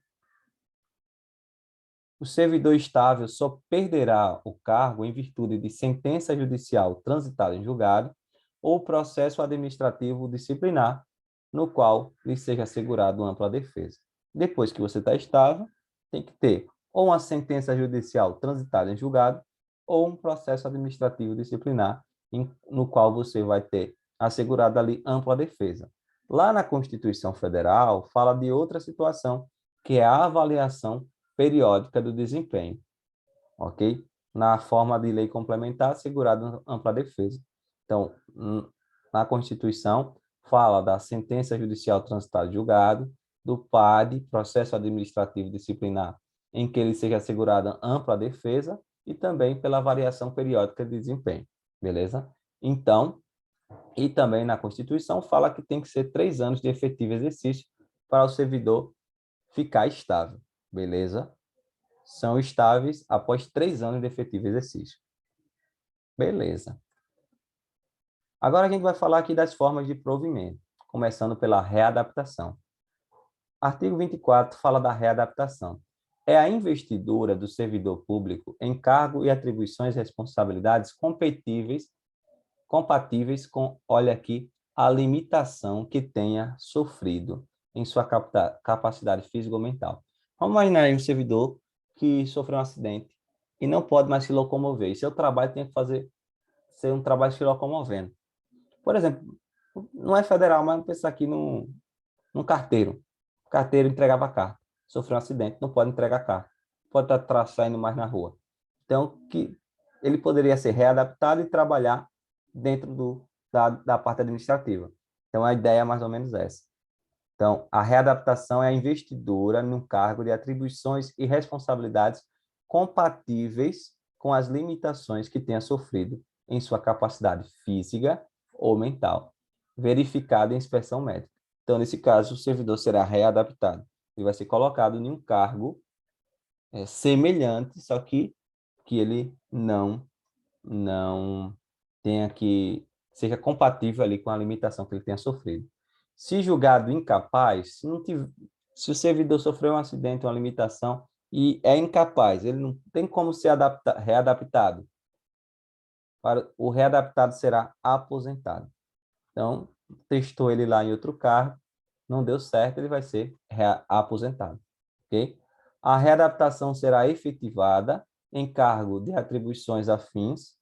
O servidor estável só perderá o cargo em virtude de sentença judicial transitada em julgado ou processo administrativo disciplinar, no qual lhe seja assegurado ampla defesa. Depois que você está estável, tem que ter ou uma sentença judicial transitada em julgado ou um processo administrativo disciplinar, no qual você vai ter assegurado ali ampla defesa. Lá na Constituição Federal, fala de outra situação, que é a avaliação periódica do desempenho, ok? Na forma de lei complementar, assegurado ampla defesa. Então, na Constituição, fala da sentença judicial transitada em julgado, do PAD, processo administrativo disciplinar, em que ele seja assegurada ampla defesa, e também pela avaliação periódica de desempenho, beleza? Então, e também na Constituição fala que tem que ser 3 anos de efetivo exercício para o servidor ficar estável, beleza? São estáveis após 3 anos de efetivo exercício. Beleza. Agora a gente vai falar aqui das formas de provimento, começando pela readaptação. Artigo 24 fala da readaptação. É a investidura do servidor público em cargo e atribuições e responsabilidades compatíveis com, olha aqui, a limitação que tenha sofrido em sua capacidade físico-mental. Vamos imaginar aí um servidor que sofreu um acidente e não pode mais se locomover. E seu trabalho tem que ser um trabalho se locomovendo. Por exemplo, não é federal, mas pensar aqui num carteiro. O carteiro entregava a carta. Sofreu um acidente, não pode entregar a carta. Pode estar saindo mais na rua. Então, que ele poderia ser readaptado e trabalhar dentro da parte administrativa. Então, a ideia é mais ou menos essa. Então, a readaptação é a investidura num cargo de atribuições e responsabilidades compatíveis com as limitações que tenha sofrido em sua capacidade física ou mental, verificada em inspeção médica. Então, nesse caso, o servidor será readaptado. Ele vai ser colocado em um cargo semelhante, só que ele não tenha seja compatível ali com a limitação que ele tenha sofrido. Se julgado incapaz, se o servidor sofreu um acidente, uma limitação, e é incapaz, ele não tem como ser readaptado, o readaptado será aposentado. Então, testou ele lá em outro cargo, não deu certo, ele vai ser aposentado. Ok? A readaptação será efetivada em cargo de atribuições afins,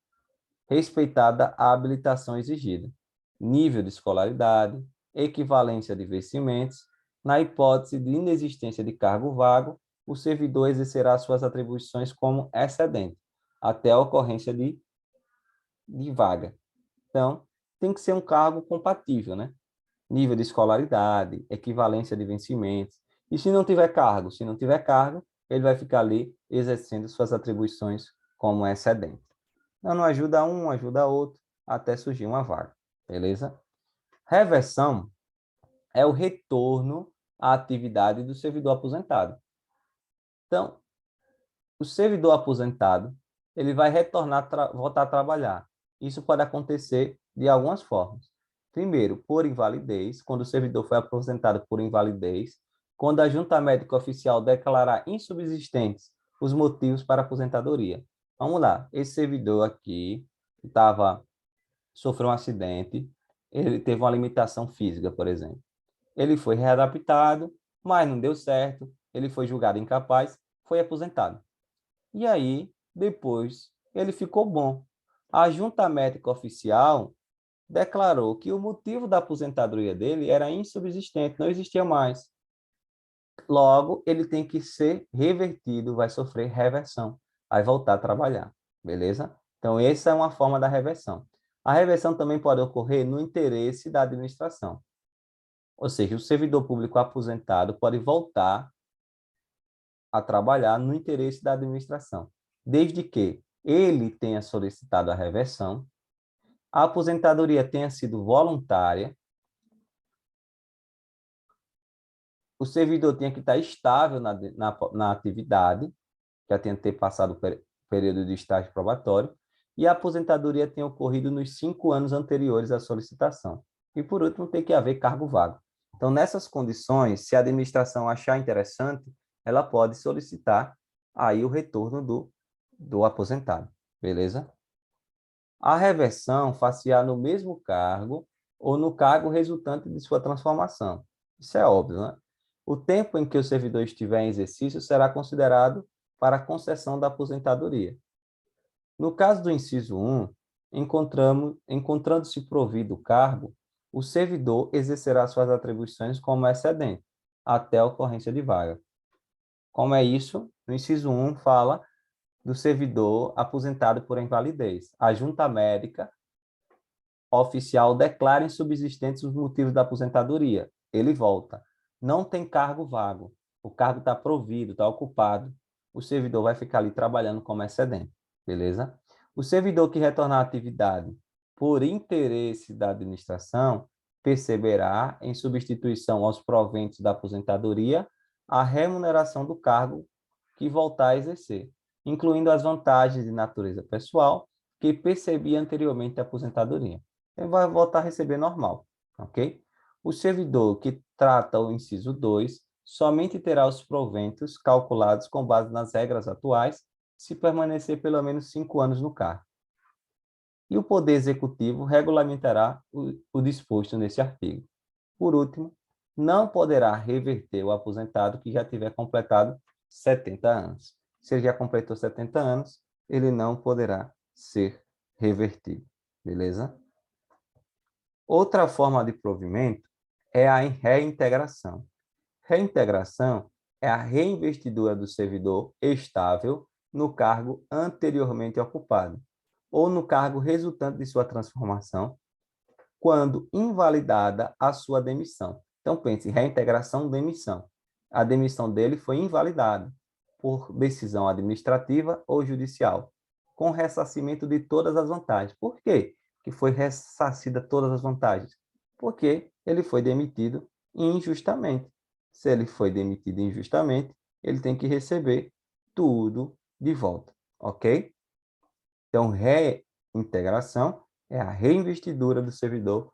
respeitada a habilitação exigida, nível de escolaridade, equivalência de vencimentos. Na hipótese de inexistência de cargo vago, o servidor exercerá suas atribuições como excedente, até a ocorrência de vaga. Então, tem que ser um cargo compatível, né? Nível de escolaridade, equivalência de vencimentos. E se não tiver cargo? Se não tiver cargo, ele vai ficar ali exercendo suas atribuições como excedente. Não ajuda um, ajuda outro, até surgir uma vaga, beleza? Reversão é o retorno à atividade do servidor aposentado. Então, o servidor aposentado, ele vai retornar, voltar a trabalhar. Isso pode acontecer de algumas formas. Primeiro, por invalidez, quando o servidor foi aposentado por invalidez, quando a junta médica oficial declarar insubsistentes os motivos para a aposentadoria. Vamos lá, esse servidor aqui sofreu um acidente, ele teve uma limitação física, por exemplo. Ele foi readaptado, mas não deu certo, ele foi julgado incapaz, foi aposentado. E aí, depois, ele ficou bom. A junta médica oficial declarou que o motivo da aposentadoria dele era insubsistente, não existia mais. Logo, ele tem que ser revertido, vai sofrer reversão, vai voltar a trabalhar, beleza? Então, essa é uma forma da reversão. A reversão também pode ocorrer no interesse da administração. Ou seja, o servidor público aposentado pode voltar a trabalhar no interesse da administração, desde que ele tenha solicitado a reversão, a aposentadoria tenha sido voluntária, o servidor tenha que estar estável na atividade, já tenha ter passado o período de estágio probatório, e a aposentadoria tenha ocorrido nos 5 anos anteriores à solicitação. E, por último, tem que haver cargo vago. Então, nessas condições, se a administração achar interessante, ela pode solicitar aí o retorno do aposentado, beleza? A reversão far-se-á no mesmo cargo ou no cargo resultante de sua transformação. Isso é óbvio, né? O tempo em que o servidor estiver em exercício será considerado para a concessão da aposentadoria. No caso do inciso 1, encontrando-se provido o cargo, o servidor exercerá suas atribuições como excedente, até a ocorrência de vaga. Como é isso? No inciso 1 fala do servidor aposentado por invalidez. A junta médica oficial declara insubsistentes os motivos da aposentadoria. Ele volta. Não tem cargo vago. O cargo está provido, está ocupado. O servidor vai ficar ali trabalhando como excedente. Beleza? O servidor que retornar à atividade por interesse da administração perceberá, em substituição aos proventos da aposentadoria, a remuneração do cargo que voltar a exercer, incluindo as vantagens de natureza pessoal que percebia anteriormente a aposentadoria. Ele vai voltar a receber normal, ok? O servidor que trata o inciso 2 somente terá os proventos calculados com base nas regras atuais, se permanecer pelo menos 5 anos no cargo. E o Poder Executivo regulamentará o disposto nesse artigo. Por último, não poderá reverter o aposentado que já tiver completado 70 anos. Se ele já completou 70 anos, ele não poderá ser revertido. Beleza? Outra forma de provimento é a reintegração. Reintegração é a reinvestidura do servidor estável no cargo anteriormente ocupado, ou no cargo resultante de sua transformação, quando invalidada a sua demissão. Então, pense, reintegração, demissão. A demissão dele foi invalidada por decisão administrativa ou judicial, com ressarcimento de todas as vantagens. Por quê que foi ressarcida todas as vantagens? Porque ele foi demitido injustamente. Se ele foi demitido injustamente, ele tem que receber tudo de volta, ok? Então, reintegração é a reinvestidura do servidor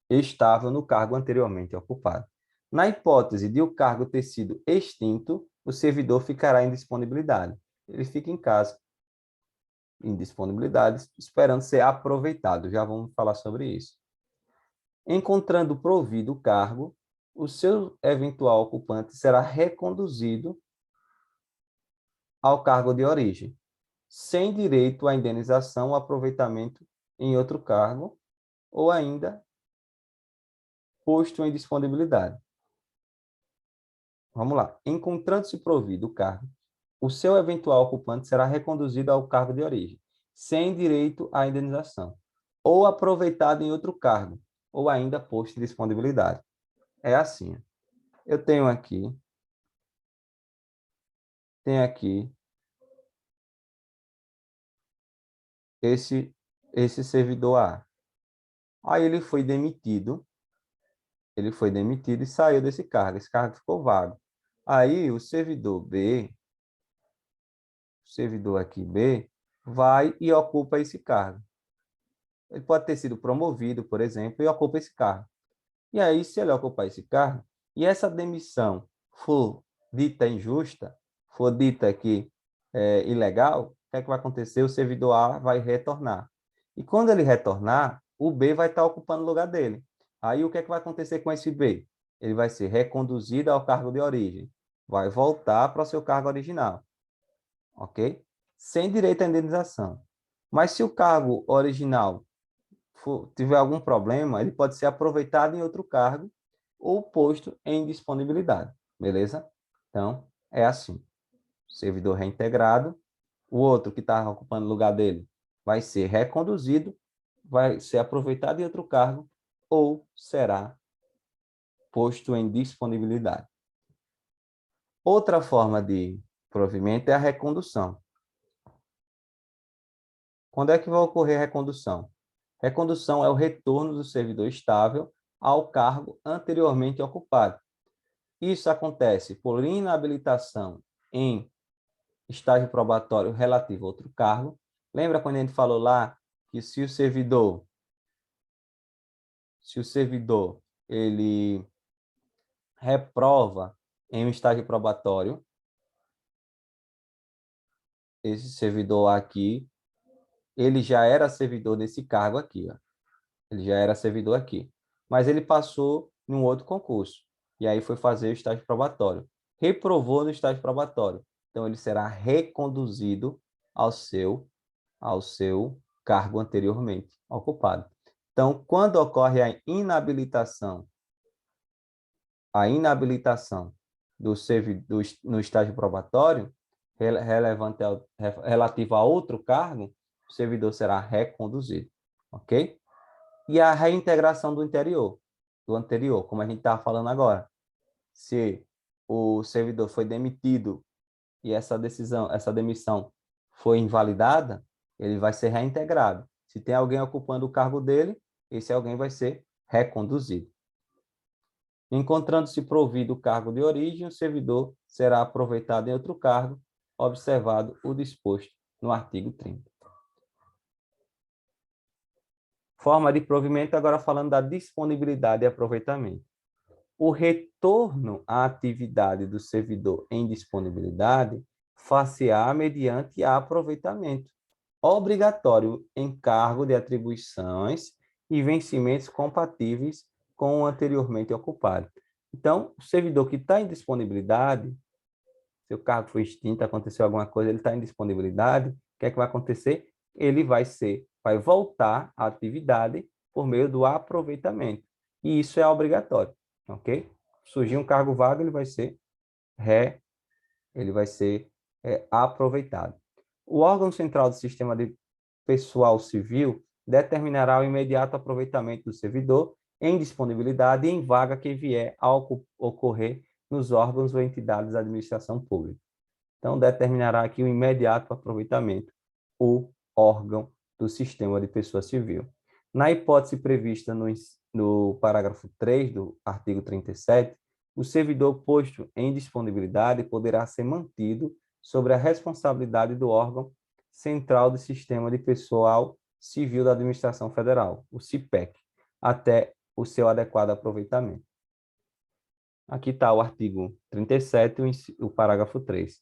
estável no cargo anteriormente ocupado. Na hipótese de o cargo ter sido extinto, o servidor ficará em disponibilidade. Ele fica em casa, em disponibilidade, esperando ser aproveitado. Já vamos falar sobre isso. Encontrando provido o cargo, o seu eventual ocupante será reconduzido ao cargo de origem, sem direito à indenização ou aproveitamento em outro cargo, ou ainda posto em disponibilidade. Vamos lá. Encontrando-se provido o cargo, o seu eventual ocupante será reconduzido ao cargo de origem, sem direito à indenização, ou aproveitado em outro cargo, ou ainda posto em disponibilidade. É assim. Eu tenho aqui esse servidor A. Aí ele foi demitido e saiu desse cargo. Esse cargo ficou vago. Aí o servidor aqui B, vai e ocupa esse cargo. Ele pode ter sido promovido, por exemplo, e ocupa esse cargo. E aí, se ele ocupar esse cargo, e essa demissão for dita injusta, for dita que é ilegal, o que é que vai acontecer? O servidor A vai retornar. E quando ele retornar, o B vai estar ocupando o lugar dele. Aí, o que é que vai acontecer com esse B? Ele vai ser reconduzido ao cargo de origem. Vai voltar para o seu cargo original. Ok? Sem direito à indenização. Mas se o cargo original tiver algum problema, ele pode ser aproveitado em outro cargo ou posto em disponibilidade, beleza? Então, é assim. O servidor reintegrado, o outro que está ocupando o lugar dele vai ser reconduzido, vai ser aproveitado em outro cargo ou será posto em disponibilidade. Outra forma de provimento é a recondução. Quando é que vai ocorrer a recondução? Recondução é o retorno do servidor estável ao cargo anteriormente ocupado. Isso acontece por inabilitação em estágio probatório relativo a outro cargo. Lembra quando a gente falou lá que se o servidor ele reprova em um estágio probatório, esse servidor aqui, ele já era servidor desse cargo aqui, ó. Ele já era servidor aqui, mas ele passou em um outro concurso e aí foi fazer o estágio probatório. Reprovou no estágio probatório, então ele será reconduzido ao seu cargo anteriormente ocupado. Então, quando ocorre a inabilitação do servidor no estágio probatório, relativo a outro cargo, o servidor será reconduzido, ok? E a reintegração do anterior, como a gente estava falando agora. Se o servidor foi demitido e essa demissão foi invalidada, ele vai ser reintegrado. Se tem alguém ocupando o cargo dele, esse alguém vai ser reconduzido. Encontrando-se provido o cargo de origem, o servidor será aproveitado em outro cargo, observado o disposto no artigo 30. Forma de provimento, agora falando da disponibilidade e aproveitamento. O retorno à atividade do servidor em disponibilidade far-se-á mediante aproveitamento, obrigatório em cargo de atribuições e vencimentos compatíveis com o anteriormente ocupado. Então, o servidor que está em disponibilidade, seu cargo foi extinto, aconteceu alguma coisa, ele está em disponibilidade, o que é que vai acontecer? Ele vai voltar à atividade por meio do aproveitamento. E isso é obrigatório, ok? Surgir um cargo vago, ele vai ser aproveitado. O órgão central do sistema de pessoal civil determinará o imediato aproveitamento do servidor em disponibilidade e em vaga que vier a ocorrer nos órgãos ou entidades da administração pública. Então, determinará aqui o imediato aproveitamento, o órgão do sistema de pessoa civil. Na hipótese prevista no parágrafo 3 do artigo 37, o servidor posto em disponibilidade poderá ser mantido sobre a responsabilidade do órgão central do sistema de pessoal civil da administração federal, o CIPEC, até o seu adequado aproveitamento. Aqui está o artigo 37, o parágrafo 3.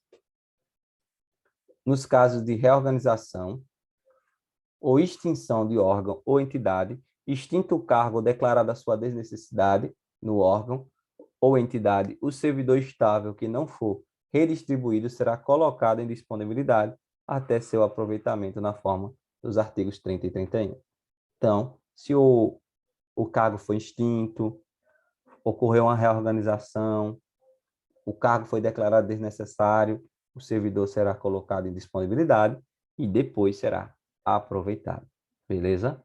Nos casos de reorganização ou extinção de órgão ou entidade, extinto o cargo ou declarada sua desnecessidade no órgão ou entidade, o servidor estável que não for redistribuído será colocado em disponibilidade até seu aproveitamento na forma dos artigos 30 e 31. Então, se o cargo foi extinto, ocorreu uma reorganização, o cargo foi declarado desnecessário, o servidor será colocado em disponibilidade e depois será aproveitado. Beleza?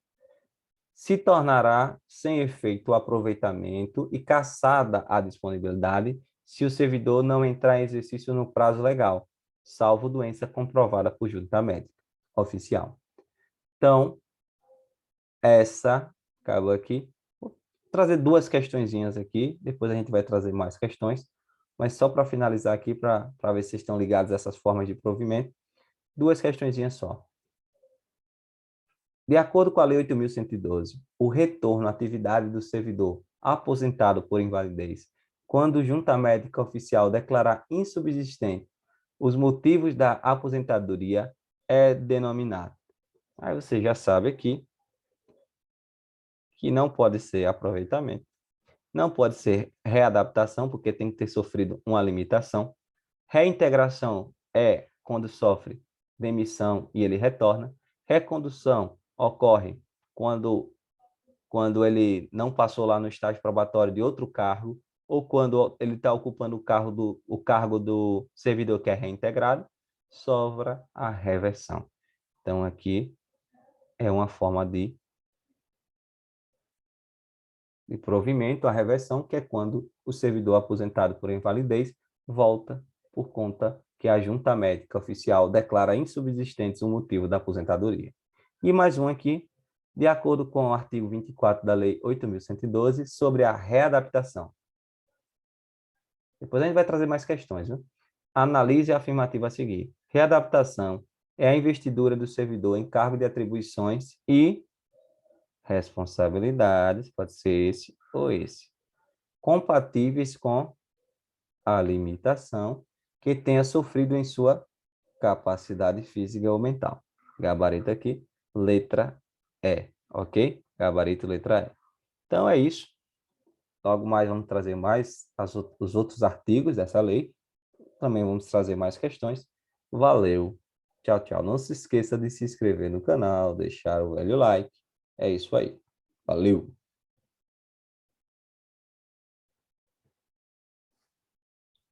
Se tornará sem efeito o aproveitamento e cassada a disponibilidade se o servidor não entrar em exercício no prazo legal, salvo doença comprovada por junta médica oficial. Então, essa acabou aqui. Vou trazer duas questõezinhas aqui, depois a gente vai trazer mais questões, mas só para finalizar aqui, para ver se vocês estão ligados a essas formas de provimento, duas questõezinhas só. De acordo com a Lei 8.112, o retorno à atividade do servidor aposentado por invalidez, quando junta médica oficial declarar insubsistente os motivos da aposentadoria, é denominado. Aí você já sabe aqui que não pode ser aproveitamento, não pode ser readaptação, porque tem que ter sofrido uma limitação. Reintegração é quando sofre demissão e ele retorna. Recondução ocorre quando ele não passou lá no estágio probatório de outro cargo, ou quando ele está ocupando o cargo do servidor que é reintegrado, sobra a reversão. Então, aqui é uma forma de de provimento, a reversão, que é quando o servidor aposentado por invalidez volta por conta que a junta médica oficial declara insubsistentes o motivo da aposentadoria. E mais um aqui, de acordo com o artigo 24 da Lei 8.112, sobre a readaptação. Depois a gente vai trazer mais questões, viu? Analise a afirmativa a seguir. Readaptação é a investidura do servidor em cargo de atribuições e responsabilidades, pode ser esse ou esse, compatíveis com a limitação que tenha sofrido em sua capacidade física ou mental. Gabarito aqui, letra E, ok? Gabarito, letra E. Então, é isso. Logo mais vamos trazer mais os outros artigos dessa lei. Também vamos trazer mais questões. Valeu. Tchau, tchau. Não se esqueça de se inscrever no canal, deixar o velho like. É isso aí. Valeu.